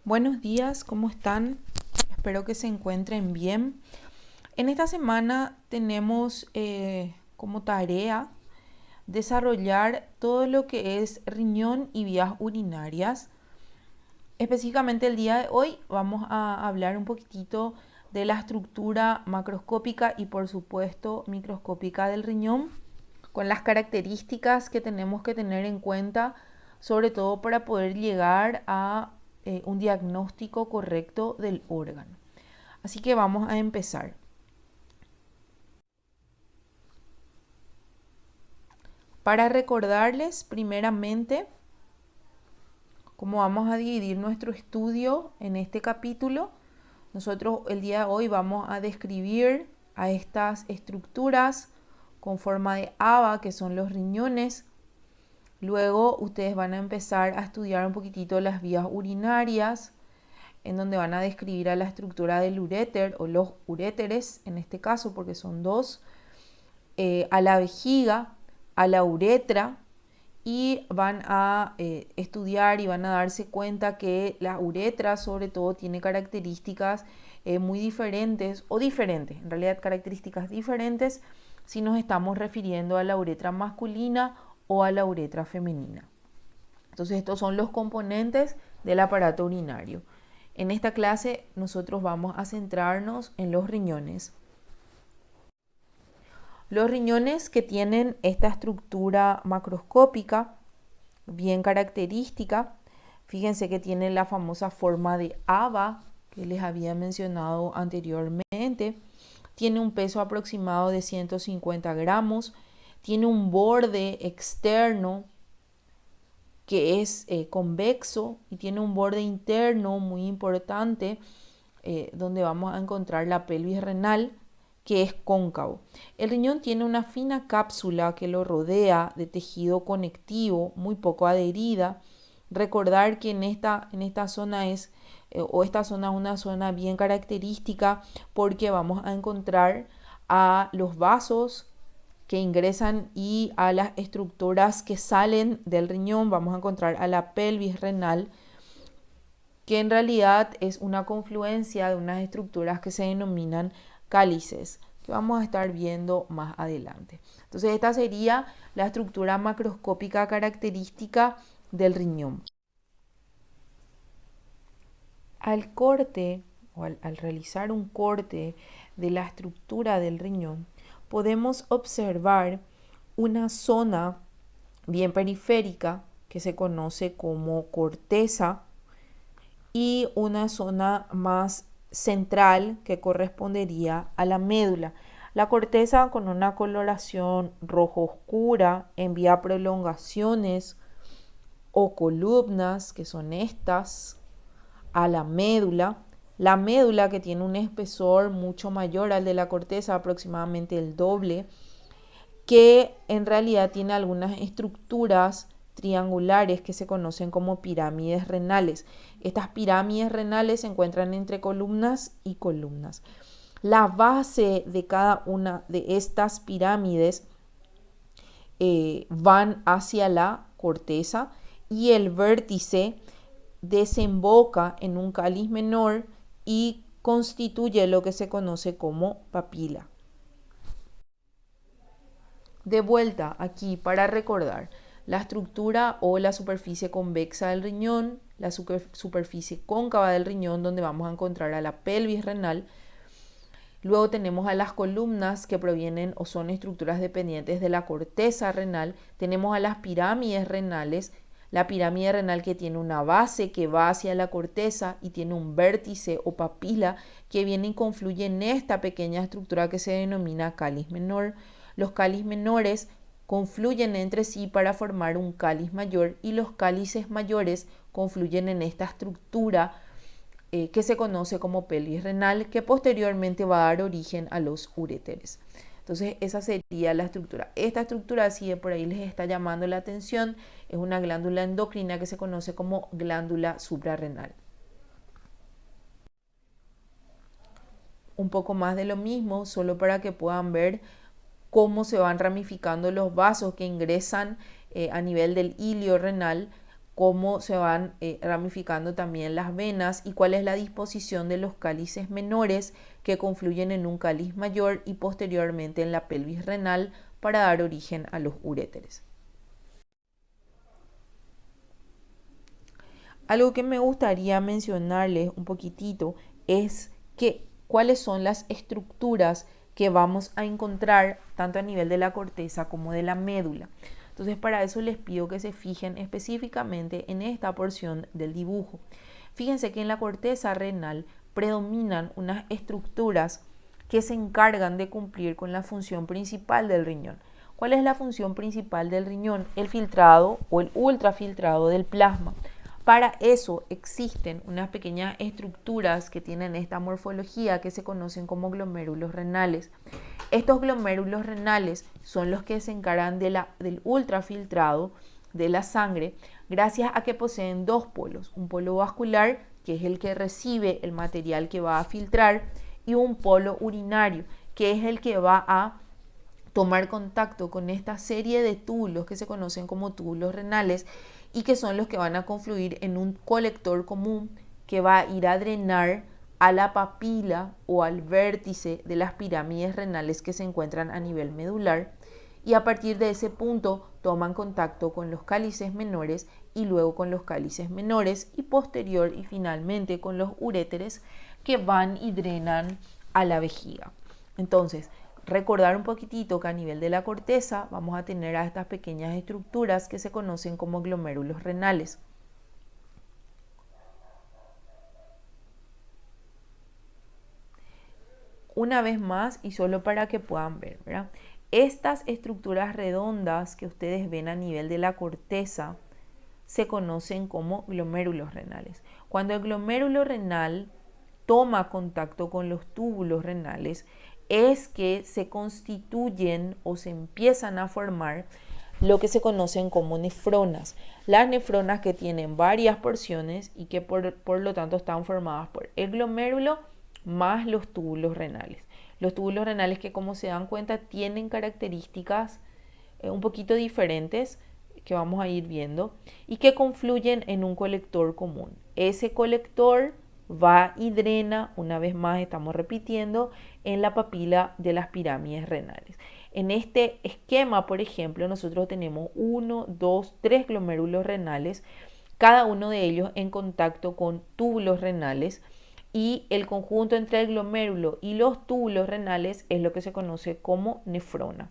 Buenos días, ¿cómo están? Espero que se encuentren bien. En esta semana tenemos como tarea desarrollar todo lo que es riñón y vías urinarias. Específicamente el día de hoy vamos a hablar un poquitito de la estructura macroscópica y por supuesto microscópica del riñón, con las características que tenemos que tener en cuenta, sobre todo para poder llegar a un diagnóstico correcto del órgano. Así que vamos a empezar. Para recordarles primeramente cómo vamos a dividir nuestro estudio en este capítulo, nosotros el día de hoy vamos a describir a estas estructuras con forma de haba, que son los riñones. Luego ustedes van a empezar a estudiar un poquitito las vías urinarias, en donde van a describir a la estructura del uréter o los uréteres, en este caso porque son dos, a la vejiga, a la uretra, y van a estudiar y van a darse cuenta que la uretra sobre todo tiene características muy diferentes, o diferentes, en realidad características diferentes si nos estamos refiriendo a la uretra masculina o a la uretra femenina. Entonces estos son los componentes del aparato urinario. En esta clase nosotros vamos a centrarnos en los riñones. Los riñones que tienen esta estructura macroscópica bien característica, fíjense que tienen la famosa forma de haba que les había mencionado anteriormente, tiene un peso aproximado de 150 gramos, tiene un borde externo que es convexo y tiene un borde interno muy importante donde vamos a encontrar la pelvis renal, que es cóncavo. El riñón tiene una fina cápsula que lo rodea de tejido conectivo muy poco adherida. Recordar que en esta zona esta zona es una zona bien característica porque vamos a encontrar a los vasos que ingresan y a las estructuras que salen del riñón. Vamos a encontrar a la pelvis renal, que en realidad es una confluencia de unas estructuras que se denominan cálices, que vamos a estar viendo más adelante. Entonces esta sería la estructura macroscópica característica del riñón. Al corte o al realizar un corte de la estructura del riñón, podemos observar una zona bien periférica que se conoce como corteza y una zona más central que correspondería a la médula. La corteza con una coloración rojo oscura envía prolongaciones o columnas, que son estas, a la médula. La médula, que tiene un espesor mucho mayor al de la corteza, aproximadamente el doble, que en realidad tiene algunas estructuras triangulares que se conocen como pirámides renales. Estas pirámides renales se encuentran entre columnas y columnas. La base de cada una de estas pirámides van hacia la corteza y el vértice desemboca en un cáliz menor y constituye lo que se conoce como papila. De vuelta aquí para recordar la estructura o la superficie convexa del riñón, la superficie cóncava del riñón, donde vamos a encontrar a la pelvis renal. Luego tenemos a las columnas, que provienen o son estructuras dependientes de la corteza renal. Tenemos a las pirámides renales, la pirámide renal que tiene una base que va hacia la corteza y tiene un vértice o papila que viene y confluye en esta pequeña estructura que se denomina cáliz menor. Los cáliz menores confluyen entre sí para formar un cáliz mayor y los cálices mayores confluyen en esta estructura que se conoce como pelvis renal, que posteriormente va a dar origen a los uréteres. Entonces esa sería la estructura. Esta estructura, si por ahí les está llamando la atención, es una glándula endocrina que se conoce como glándula suprarrenal. Un poco más de lo mismo, solo para que puedan ver cómo se van ramificando los vasos que ingresan a nivel del hilio renal cómo se van ramificando también las venas y cuál es la disposición de los cálices menores que confluyen en un cáliz mayor y posteriormente en la pelvis renal para dar origen a los uréteres. Algo que me gustaría mencionarles un poquitito es que cuáles son las estructuras que vamos a encontrar tanto a nivel de la corteza como de la médula. Entonces, para eso les pido que se fijen específicamente en esta porción del dibujo. Fíjense que en la corteza renal predominan unas estructuras que se encargan de cumplir con la función principal del riñón. ¿Cuál es la función principal del riñón? El filtrado o el ultrafiltrado del plasma. Para eso existen unas pequeñas estructuras que tienen esta morfología que se conocen como glomérulos renales. Estos glomérulos renales son los que se encargan del ultrafiltrado de la sangre gracias a que poseen dos polos, un polo vascular, que es el que recibe el material que va a filtrar, y un polo urinario, que es el que va a tomar contacto con esta serie de túbulos que se conocen como túbulos renales y que son los que van a confluir en un colector común que va a ir a drenar a la papila o al vértice de las pirámides renales que se encuentran a nivel medular, y a partir de ese punto toman contacto con los cálices menores y luego con los cálices menores y posterior y finalmente con los uréteres que van y drenan a la vejiga. Entonces, recordar un poquitito que a nivel de la corteza vamos a tener a estas pequeñas estructuras que se conocen como glomérulos renales. Una vez más, y solo para que puedan ver, ¿verdad? Estas estructuras redondas que ustedes ven a nivel de la corteza se conocen como glomérulos renales. Cuando el glomérulo renal toma contacto con los túbulos renales, es que se constituyen o se empiezan a formar lo que se conocen como nefronas. Las nefronas que tienen varias porciones y que por lo tanto están formadas por el glomérulo más los túbulos renales. Los túbulos renales que, como se dan cuenta, tienen características un poquito diferentes que vamos a ir viendo y que confluyen en un colector común. Ese colector va y drena, una vez más estamos repitiendo, en la papila de las pirámides renales. En este esquema, por ejemplo, nosotros tenemos 1, 2, 3 glomérulos renales, cada uno de ellos en contacto con túbulos renales, y el conjunto entre el glomérulo y los túbulos renales es lo que se conoce como nefrona.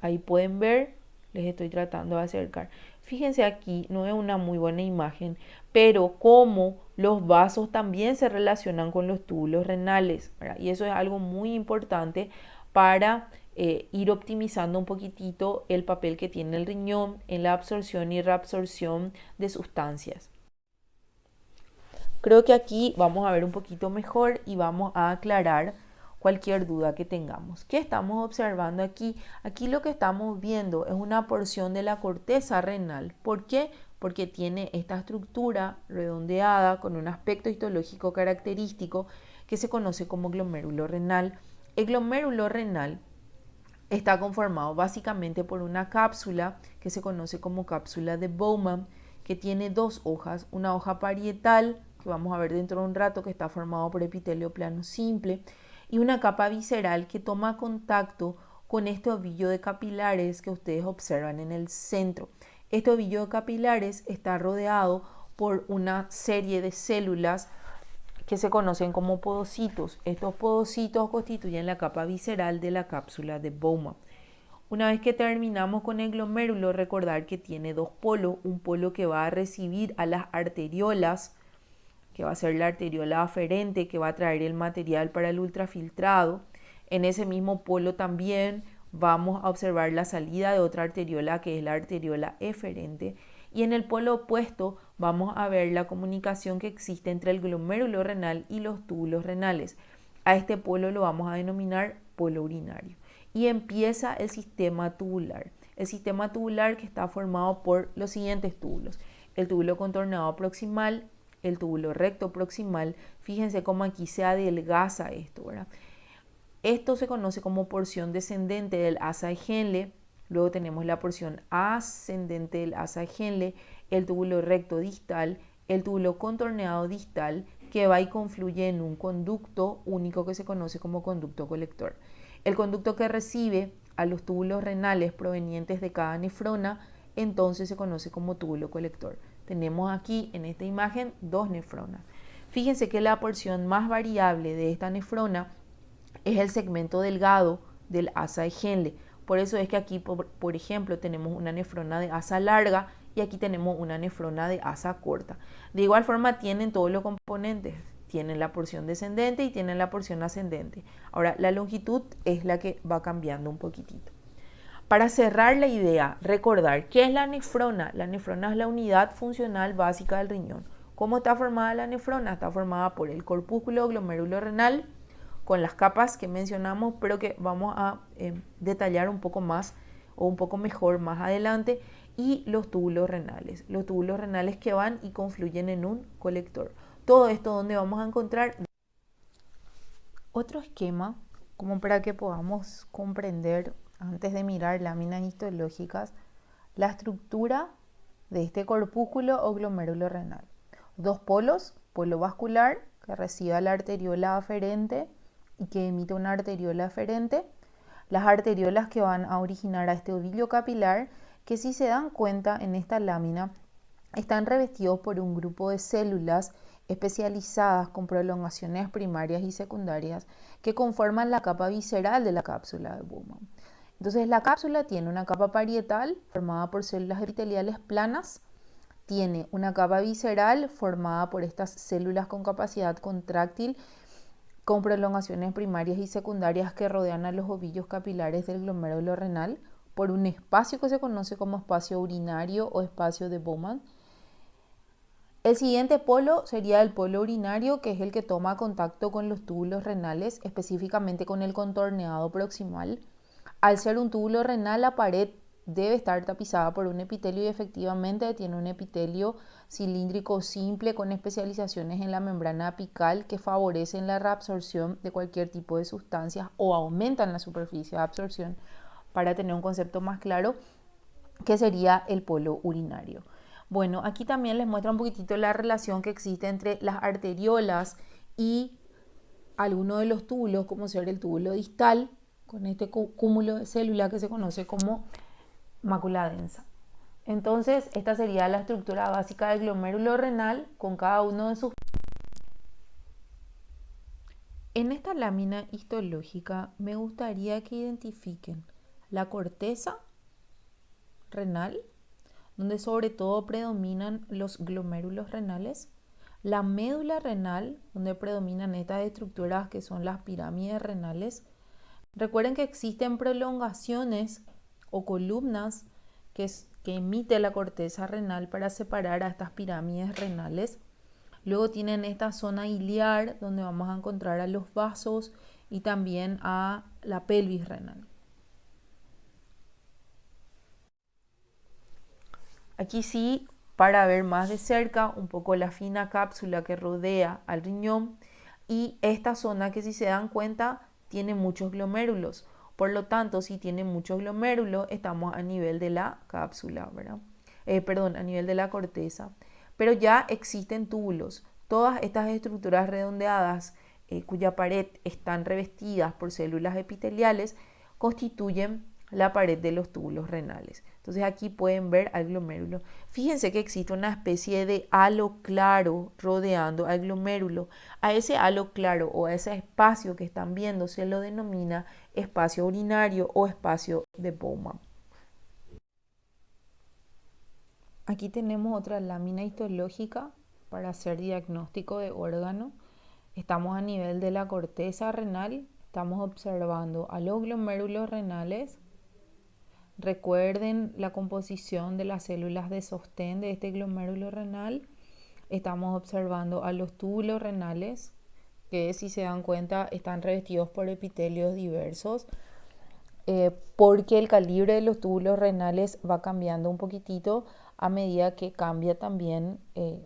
Ahí pueden ver, les estoy tratando de acercar. Fíjense aquí, no es una muy buena imagen, pero cómo los vasos también se relacionan con los túbulos renales, ¿verdad? Y eso es algo muy importante para ir optimizando un poquitito el papel que tiene el riñón en la absorción y reabsorción de sustancias. Creo que aquí vamos a ver un poquito mejor y vamos a aclarar cualquier duda que tengamos. ¿Qué estamos observando aquí? Aquí lo que estamos viendo es una porción de la corteza renal. ¿Por qué? Porque tiene esta estructura redondeada con un aspecto histológico característico que se conoce como glomérulo renal. El glomérulo renal está conformado básicamente por una cápsula que se conoce como cápsula de Bowman, que tiene dos hojas, una hoja parietal, que vamos a ver dentro de un rato, que está formado por epitelio plano simple, y una capa visceral que toma contacto con este ovillo de capilares que ustedes observan en el centro. Este ovillo de capilares está rodeado por una serie de células que se conocen como podocitos. Estos podocitos constituyen la capa visceral de la cápsula de Bowman. Una vez que terminamos con el glomérulo, recordar que tiene dos polos, un polo que va a recibir a las arteriolas, que va a ser la arteriola aferente, que va a traer el material para el ultrafiltrado. En ese mismo polo también vamos a observar la salida de otra arteriola, que es la arteriola eferente. Y en el polo opuesto vamos a ver la comunicación que existe entre el glomérulo renal y los túbulos renales. A este polo lo vamos a denominar polo urinario. Y empieza el sistema tubular. El sistema tubular que está formado por los siguientes túbulos: el túbulo contorneado proximal, el túbulo recto proximal. Fíjense cómo aquí se adelgaza esto, ¿verdad? Esto se conoce como porción descendente del asa de Henle. luego tenemos la porción ascendente del asa de Henle, el túbulo recto distal, el túbulo contorneado distal, que va y confluye en un conducto único que se conoce como conducto colector. El conducto que recibe a los túbulos renales provenientes de cada nefrona, entonces se conoce como túbulo colector. Tenemos aquí en esta imagen dos nefronas. Fíjense que la porción más variable de esta nefrona es el segmento delgado del asa de Henle. Por eso es que aquí, por ejemplo, tenemos una nefrona de asa larga y aquí tenemos una nefrona de asa corta. De igual forma tienen todos los componentes. Tienen la porción descendente y tienen la porción ascendente. Ahora, la longitud es la que va cambiando un poquitito. Para cerrar la idea, recordar, ¿qué es la nefrona? La nefrona es la unidad funcional básica del riñón. ¿Cómo está formada la nefrona? Está formada por el corpúsculo glomérulo renal, con las capas que mencionamos, pero que vamos a detallar un poco más o un poco mejor más adelante, y los túbulos renales que van y confluyen en un colector. Todo esto donde vamos a encontrar otro esquema, como para que podamos comprender, antes de mirar láminas histológicas, la estructura de este corpúsculo o glomérulo renal. Dos polos, polo vascular, que recibe la arteriola aferente y que emite una arteriola aferente, las arteriolas que van a originar a este ovillo capilar, que si se dan cuenta en esta lámina, están revestidos por un grupo de células especializadas con prolongaciones primarias y secundarias que conforman la capa visceral de la cápsula de Bowman. Entonces la cápsula tiene una capa parietal formada por células epiteliales planas, tiene una capa visceral formada por estas células con capacidad contráctil con prolongaciones primarias y secundarias que rodean a los ovillos capilares del glomérulo renal por un espacio que se conoce como espacio urinario o espacio de Bowman. El siguiente polo sería el polo urinario, que es el que toma contacto con los túbulos renales, específicamente con el contorneado proximal. Al ser un túbulo renal, la pared debe estar tapizada por un epitelio y efectivamente tiene un epitelio cilíndrico simple con especializaciones en la membrana apical que favorecen la reabsorción de cualquier tipo de sustancias o aumentan la superficie de absorción, para tener un concepto más claro, que sería el polo urinario. Bueno, aquí también les muestra un poquitito la relación que existe entre las arteriolas y algunos de los túbulos, como ser el túbulo distal, con este cúmulo de células que se conoce como mácula densa. Entonces, esta sería la estructura básica del glomérulo renal con cada uno de sus... En esta lámina histológica me gustaría que identifiquen la corteza renal, donde sobre todo predominan los glomérulos renales, la médula renal, donde predominan estas estructuras que son las pirámides renales. Recuerden que existen prolongaciones o columnas que emite la corteza renal para separar a estas pirámides renales. Luego tienen esta zona iliar, donde vamos a encontrar a los vasos y también a la pelvis renal. Aquí sí, para ver más de cerca un poco la fina cápsula que rodea al riñón, y esta zona que, si se dan cuenta, tiene muchos glomérulos. Por lo tanto, si tiene muchos glomérulos, estamos a nivel de la cápsula, ¿verdad? A nivel de la corteza. Pero ya existen túbulos. Todas estas estructuras redondeadas cuya pared están revestidas por células epiteliales constituyen la pared de los túbulos renales. Entonces aquí pueden ver al glomérulo. Fíjense que existe una especie de halo claro rodeando al glomérulo. A ese halo claro o a ese espacio que están viendo se lo denomina espacio urinario o espacio de Bowman. Aquí tenemos otra lámina histológica para hacer diagnóstico de órgano. Estamos a nivel de la corteza renal. Estamos observando a los glomérulos renales. Recuerden la composición de las células de sostén de este glomérulo renal. Estamos observando a los túbulos renales, que, si se dan cuenta, están revestidos por epitelios diversos, porque el calibre de los túbulos renales va cambiando un poquitito a medida que cambia también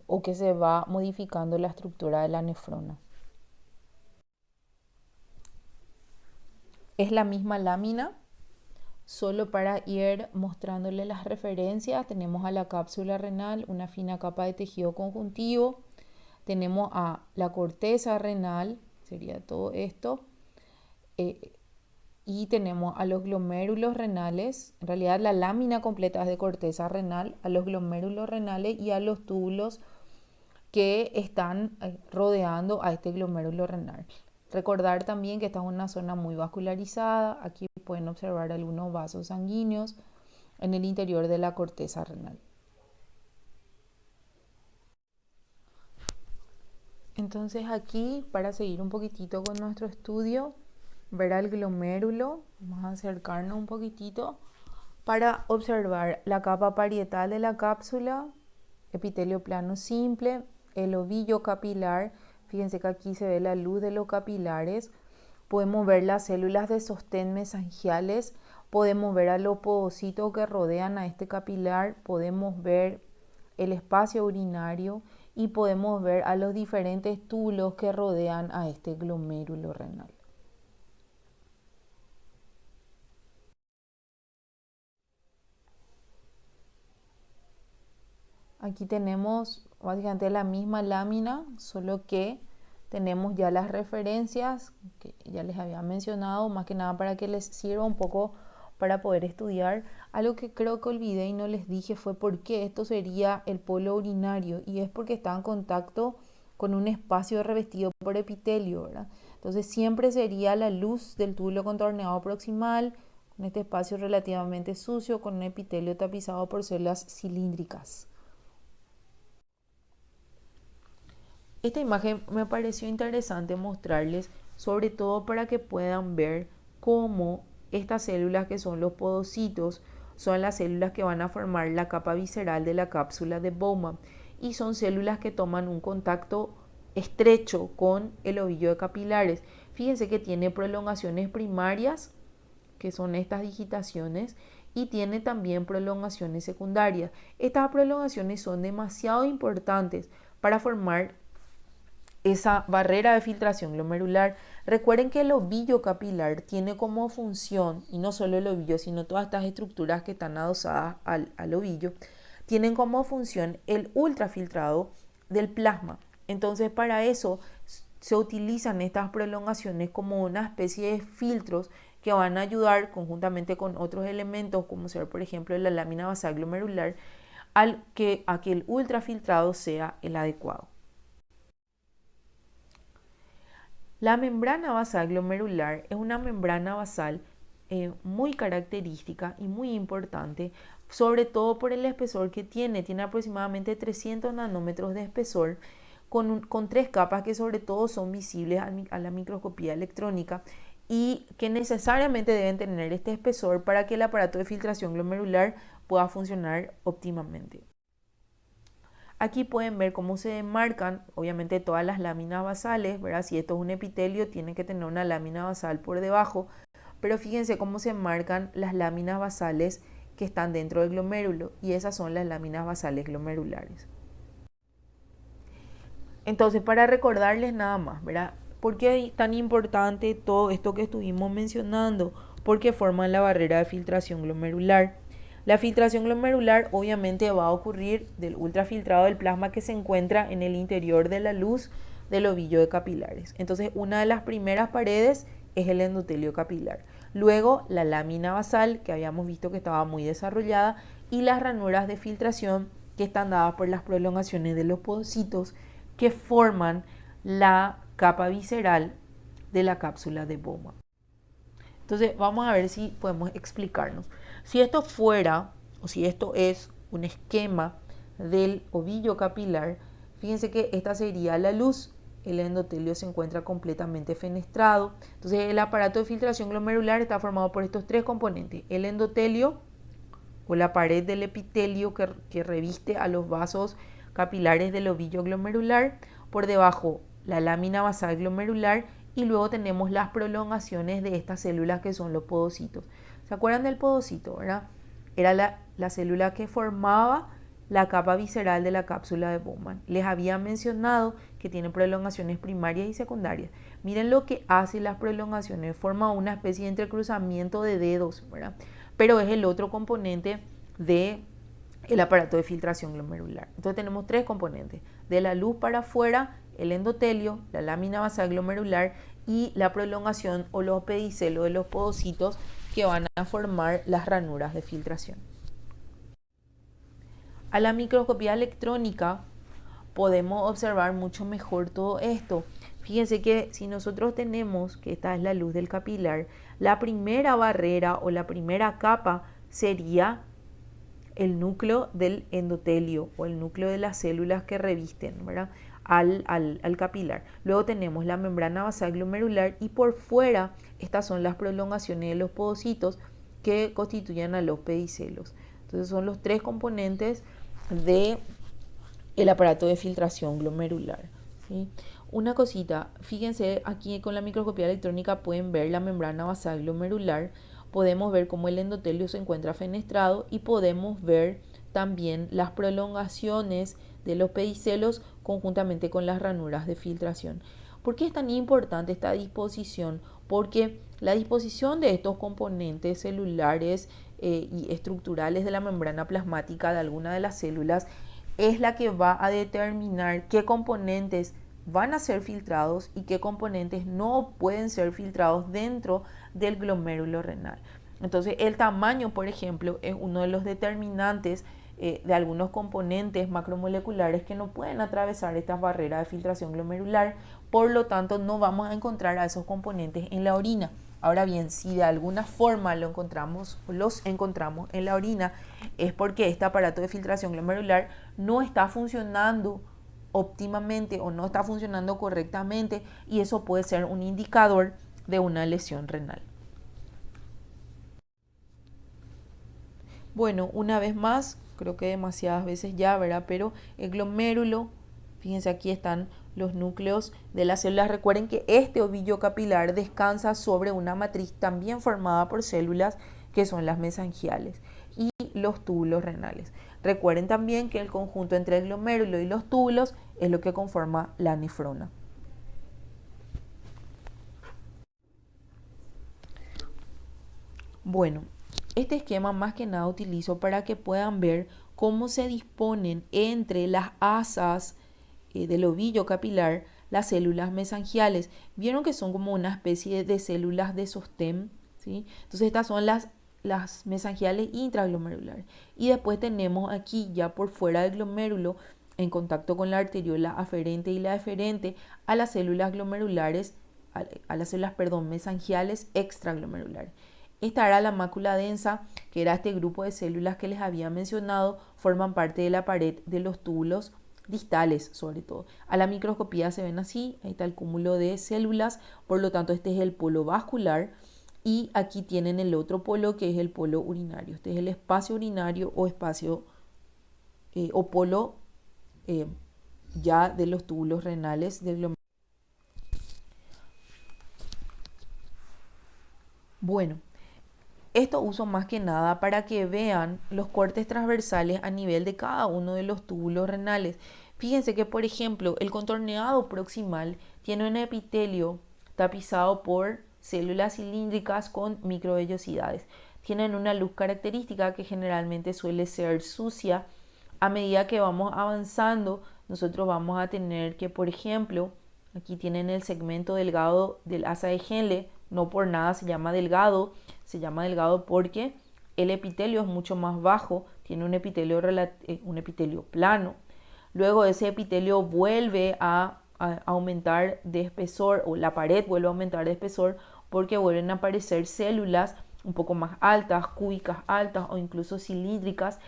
o que se va modificando la estructura de la nefrona. Es la misma lámina, Solo para ir mostrándole las referencias, tenemos a la cápsula renal, una fina capa de tejido conjuntivo. Tenemos a la corteza renal, sería todo esto. Y tenemos a los glomérulos renales, en realidad la lámina completa es de corteza renal, a los glomérulos renales y a los túbulos que están rodeando a este glomérulo renal. Recordar también que esta es una zona muy vascularizada. Aquí pueden observar algunos vasos sanguíneos en el interior de la corteza renal. Entonces aquí, para seguir un poquitito con nuestro estudio, ver al glomérulo, vamos a acercarnos un poquitito para observar la capa parietal de la cápsula, epitelio plano simple, el ovillo capilar. Fíjense que aquí se ve la luz de los capilares. Podemos ver las células de sostén mesangiales, podemos ver a los podocitos que rodean a este capilar, podemos ver el espacio urinario y podemos ver a los diferentes túbulos que rodean a este glomérulo renal. Aquí tenemos básicamente la misma lámina, solo que tenemos ya las referencias que ya les había mencionado, más que nada para que les sirva un poco para poder estudiar. Algo que creo que olvidé y no les dije fue por qué esto sería el polo urinario, y es porque está en contacto con un espacio revestido por epitelio, ¿verdad? Entonces siempre sería la luz del túbulo contorneado proximal, con este espacio relativamente sucio, con un epitelio tapizado por células cilíndricas. Esta imagen me pareció interesante mostrarles, sobre todo para que puedan ver cómo estas células, que son los podocitos, son las células que van a formar la capa visceral de la cápsula de Bowman, y son células que toman un contacto estrecho con el ovillo de capilares. Fíjense que tiene prolongaciones primarias, que son estas digitaciones, y tiene también prolongaciones secundarias. Estas prolongaciones son demasiado importantes para formar esa barrera de filtración glomerular. Recuerden que el ovillo capilar tiene como función, y no solo el ovillo, sino todas estas estructuras que están adosadas al ovillo, tienen como función el ultrafiltrado del plasma. Entonces, para eso se utilizan estas prolongaciones como una especie de filtros que van a ayudar, conjuntamente con otros elementos, como ser por ejemplo la lámina basal glomerular, a que el ultrafiltrado sea el adecuado. La membrana basal glomerular es una membrana basal muy característica y muy importante, sobre todo por el espesor que tiene. Tiene aproximadamente 300 nanómetros de espesor, con 3 capas que sobre todo son visibles a la microscopía electrónica, y que necesariamente deben tener este espesor para que el aparato de filtración glomerular pueda funcionar óptimamente. Aquí pueden ver cómo se demarcan, obviamente, todas las láminas basales, ¿verdad? Si esto es un epitelio, tiene que tener una lámina basal por debajo, pero fíjense cómo se marcan las láminas basales que están dentro del glomérulo, y esas son las láminas basales glomerulares. Entonces, para recordarles nada más, ¿verdad? ¿Por qué es tan importante todo esto que estuvimos mencionando? Porque forman la barrera de filtración glomerular. La filtración glomerular obviamente va a ocurrir del ultrafiltrado del plasma que se encuentra en el interior de la luz del ovillo de capilares. Entonces, una de las primeras paredes es el endotelio capilar. Luego, la lámina basal, que habíamos visto que estaba muy desarrollada, y las ranuras de filtración, que están dadas por las prolongaciones de los podocitos que forman la capa visceral de la cápsula de Bowman. Entonces, vamos a ver si podemos explicarnos. Si esto fuera, o si esto es un esquema del ovillo capilar, fíjense que esta sería la luz. El endotelio se encuentra completamente fenestrado. Entonces, el aparato de filtración glomerular está formado por estos 3 componentes: el endotelio, o la pared del epitelio que reviste a los vasos capilares del ovillo glomerular; por debajo, la lámina basal glomerular; y luego tenemos las prolongaciones de estas células, que son los podocitos. ¿Se acuerdan del podocito, verdad? Era la célula que formaba la capa visceral de la cápsula de Bowman. Les había mencionado que tiene prolongaciones primarias y secundarias. Miren lo que hace las prolongaciones: forma una especie de entrecruzamiento de dedos, ¿verdad? pero es el otro componente del aparato de filtración glomerular. Entonces tenemos tres componentes: de la luz para afuera, el endotelio, la lámina basal glomerular y la prolongación o los pedicelos de los podocitos que van a formar las ranuras de filtración. A la microscopía electrónica podemos observar mucho mejor todo esto. Fíjense que si nosotros tenemos, que esta es la luz del capilar, la primera barrera o la primera capa sería el núcleo del endotelio o el núcleo de las células que revisten, ¿verdad?, al capilar. Luego tenemos la membrana basal glomerular y por fuera estas son las prolongaciones de los podocitos que constituyen a los pedicelos. Entonces son los tres componentes del aparato de filtración glomerular, ¿sí? Una cosita, fíjense aquí con la microscopía electrónica pueden ver la membrana basal glomerular, podemos ver cómo el endotelio se encuentra fenestrado y podemos ver también las prolongaciones de los pedicelos conjuntamente con las ranuras de filtración. ¿Por qué es tan importante esta disposición? Porque la disposición de estos componentes celulares y estructurales de la membrana plasmática de alguna de las células es la que va a determinar qué componentes van a ser filtrados y qué componentes no pueden ser filtrados dentro del glomérulo renal. Entonces, el tamaño, por ejemplo, es uno de los determinantes de algunos componentes macromoleculares que no pueden atravesar estas barreras de filtración glomerular, por lo tanto no vamos a encontrar a esos componentes en la orina. Ahora bien, si de alguna forma los encontramos en la orina, es porque este aparato de filtración glomerular no está funcionando óptimamente o no está funcionando correctamente, y eso puede ser un indicador de una lesión renal. Bueno, una vez más, creo que demasiadas veces ya, ¿verdad? Pero el glomérulo, fíjense, aquí están los núcleos de las células. Recuerden que este ovillo capilar descansa sobre una matriz también formada por células que son las mesangiales y los túbulos renales. Recuerden también que el conjunto entre el glomérulo y los túbulos es lo que conforma la nefrona. Bueno, este esquema más que nada utilizo para que puedan ver cómo se disponen entre las asas del ovillo capilar las células mesangiales. Vieron que son como una especie de células de sostén, ¿sí? Entonces estas son las mesangiales intraglomerulares. Y después tenemos aquí ya por fuera del glomérulo, en contacto con la arteriola aferente y la deferente, a las células glomerulares, a las células, mesangiales extraglomerulares. Esta era la mácula densa, que era este grupo de células que les había mencionado, forman parte de la pared de los túbulos distales, sobre todo. A la microscopía se ven así, ahí está el cúmulo de células, por lo tanto este es el polo vascular, y aquí tienen el otro polo que es el polo urinario. Este es el espacio urinario o espacio o polo ya de los túbulos renales del glomérulo. Bueno, esto uso más que nada para que vean los cortes transversales a nivel de cada uno de los túbulos renales. Fíjense que, por ejemplo, el contorneado proximal tiene un epitelio tapizado por células cilíndricas con microvellosidades. Tienen una luz característica que generalmente suele ser sucia. A medida que vamos avanzando, nosotros vamos a tener que, por ejemplo, aquí tienen el segmento delgado del asa de Henle. No por nada se llama delgado porque el epitelio es mucho más bajo, tiene un epitelio plano. Luego ese epitelio vuelve a aumentar de espesor, o la pared vuelve a aumentar de espesor, porque vuelven a aparecer células un poco más altas, cúbicas altas o incluso cilíndricas,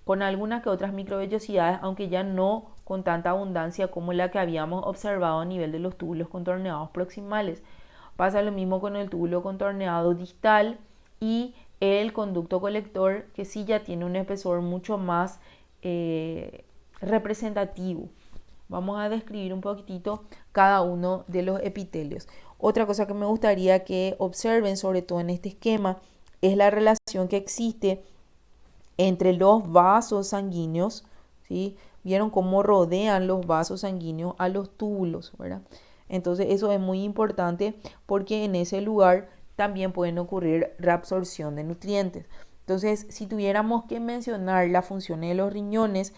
con algunas que otras microvellosidades, aunque ya no con tanta abundancia como la que habíamos observado a nivel de los túbulos contorneados proximales. Pasa lo mismo con el túbulo contorneado distal y el conducto colector, que sí ya tiene un espesor mucho más representativo. Vamos a describir un poquitito cada uno de los epitelios. Otra cosa que me gustaría que observen, sobre todo en este esquema, es la relación que existe entre los vasos sanguíneos, ¿sí? Vieron cómo rodean los vasos sanguíneos a los túbulos, ¿verdad? Entonces eso es muy importante porque en ese lugar también pueden ocurrir reabsorción de nutrientes. Entonces, si tuviéramos que mencionar las funciones de los riñones,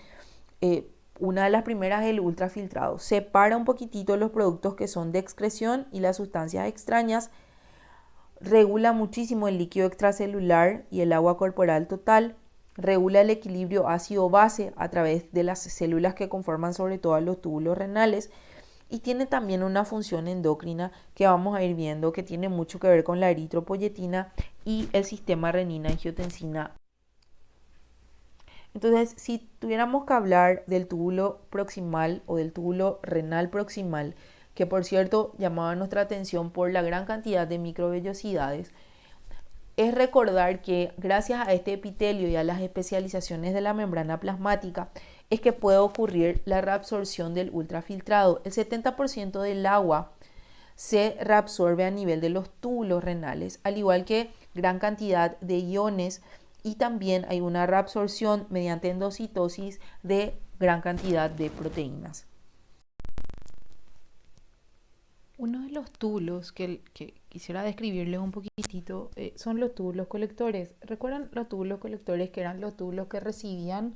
una de las primeras es el ultrafiltrado. Separa un poquitito los productos que son de excreción y las sustancias extrañas. Regula muchísimo el líquido extracelular y el agua corporal total. Regula el equilibrio ácido-base a través de las células que conforman sobre todo los túbulos renales. Y tiene también una función endocrina que vamos a ir viendo que tiene mucho que ver con la eritropoyetina y el sistema renina-angiotensina. Entonces, si tuviéramos que hablar del túbulo proximal o del túbulo renal proximal, que por cierto llamaba nuestra atención por la gran cantidad de microvellosidades, es recordar que gracias a este epitelio y a las especializaciones de la membrana plasmática es que puede ocurrir la reabsorción del ultrafiltrado. El 70% del agua se reabsorbe a nivel de los túbulos renales, al igual que gran cantidad de iones, y también hay una reabsorción mediante endocitosis de gran cantidad de proteínas. Uno de los túbulos que quisiera describirles un poquitito son los túbulos colectores. ¿Recuerdan los túbulos colectores, que eran los túbulos que recibían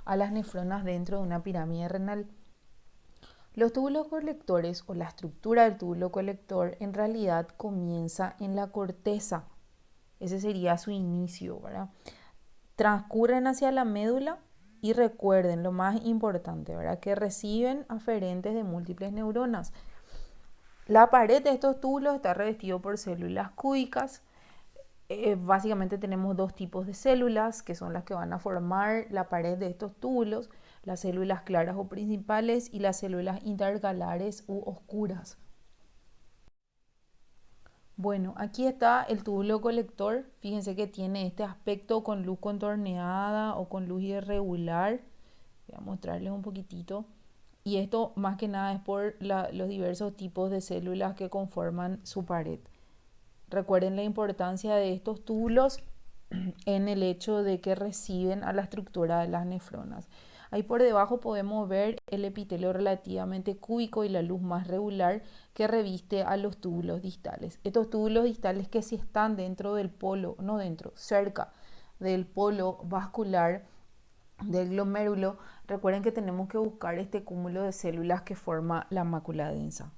a las nefronas dentro de una pirámide renal? Los túbulos colectores, o la estructura del túbulo colector, en realidad comienza en la corteza. Ese sería su inicio, ¿verdad? Transcurren hacia la médula y recuerden lo más importante, ¿verdad? Que reciben aferentes de múltiples neuronas. La pared de estos túbulos está revestido por células cúbicas. Básicamente tenemos dos tipos de células que son las que van a formar la pared de estos túbulos: las células claras o principales y las células intercalares u oscuras. Bueno, aquí está el túbulo colector. Fíjense que tiene este aspecto con luz contorneada o con luz irregular. Voy a mostrarles un poquitito. Y esto más que nada es por los diversos tipos de células que conforman su pared. Recuerden la importancia de estos túbulos en el hecho de que reciben a la estructura de las nefronas. Ahí por debajo podemos ver el epitelio relativamente cúbico y la luz más regular que reviste a los túbulos distales. Estos túbulos distales que sí están dentro del polo, no dentro, cerca del polo vascular del glomérulo. Recuerden que tenemos que buscar este cúmulo de células que forma la mácula densa.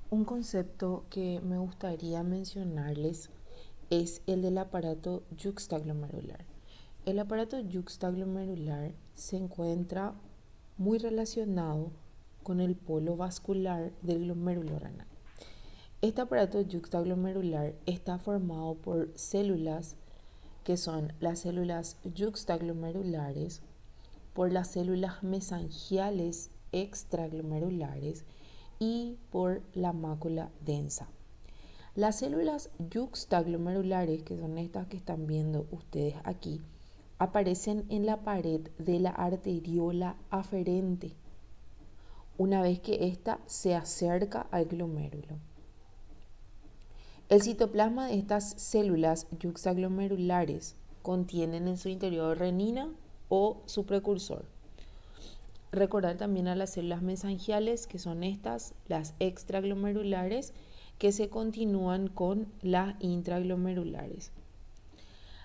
Un concepto que me gustaría mencionarles es el del aparato yuxtaglomerular. El aparato yuxtaglomerular se encuentra muy relacionado con el polo vascular del glomérulo renal. Este aparato yuxtaglomerular está formado por células que son las células yuxtaglomerulares, por las células mesangiales extraglomerulares y por la mácula densa. Las células yuxtaglomerulares, que son estas que están viendo ustedes aquí, aparecen en la pared de la arteriola aferente, una vez que ésta se acerca al glomérulo. El citoplasma de estas células yuxtaglomerulares contienen en su interior renina o su precursor. Recordar también a las células mesangiales, que son estas, las extraglomerulares, que se continúan con las intraglomerulares.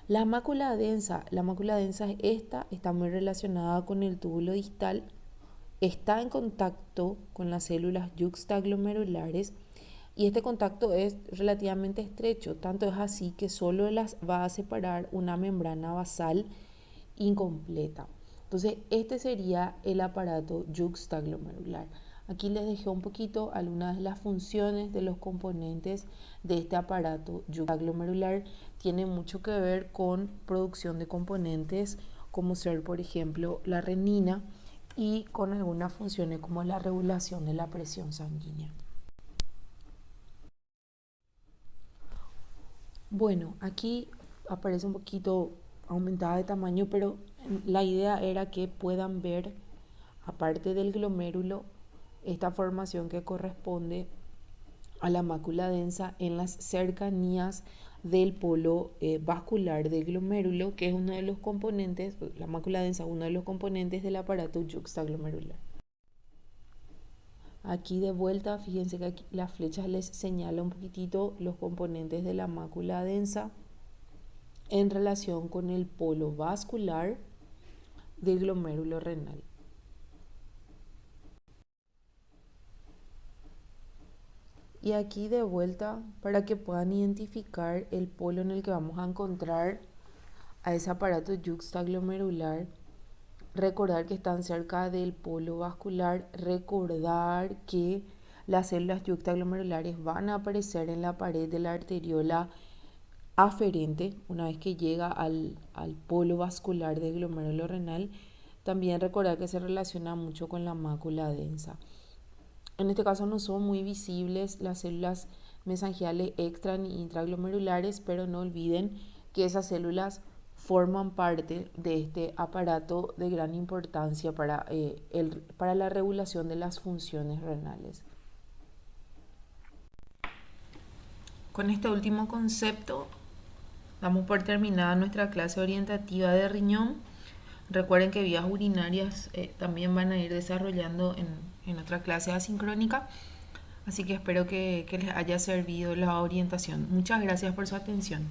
La mácula densa esta está muy relacionada con el túbulo distal, está en contacto con las células yuxtaglomerulares y este contacto es relativamente estrecho, tanto es así que solo las va a separar una membrana basal incompleta. Entonces, este sería el aparato yuxtaglomerular. Aquí les dejé un poquito algunas de las funciones de los componentes de este aparato yuxtaglomerular. Tiene mucho que ver con producción de componentes como ser, por ejemplo, la renina, y con algunas funciones como la regulación de la presión sanguínea. Bueno, aquí aparece un poquito aumentada de tamaño, pero la idea era que puedan ver, aparte del glomérulo, esta formación que corresponde a la mácula densa en las cercanías del polo vascular del glomérulo, que es uno de los componentes, la mácula densa, uno de los componentes del aparato yuxtaglomerular. Aquí de vuelta, fíjense que aquí las flechas les señala un poquitito los componentes de la mácula densa en relación con el polo vascular del glomérulo renal. Y aquí de vuelta, para que puedan identificar el polo en el que vamos a encontrar a ese aparato yuxtaglomerular, recordar que están cerca del polo vascular, recordar que las células yuxtaglomerulares van a aparecer en la pared de la arteriola aferente una vez que llega al polo vascular del glomérulo renal. También recordar que se relaciona mucho con la mácula densa. En este caso no son muy visibles las células mesangiales extra ni intraglomerulares, pero no olviden que esas células forman parte de este aparato de gran importancia para la regulación de las funciones renales. Con este último concepto damos por terminada nuestra clase orientativa de riñón. Recuerden que vías urinarias también van a ir desarrollando en otra clase asincrónica. Así que espero que les haya servido la orientación. Muchas gracias por su atención.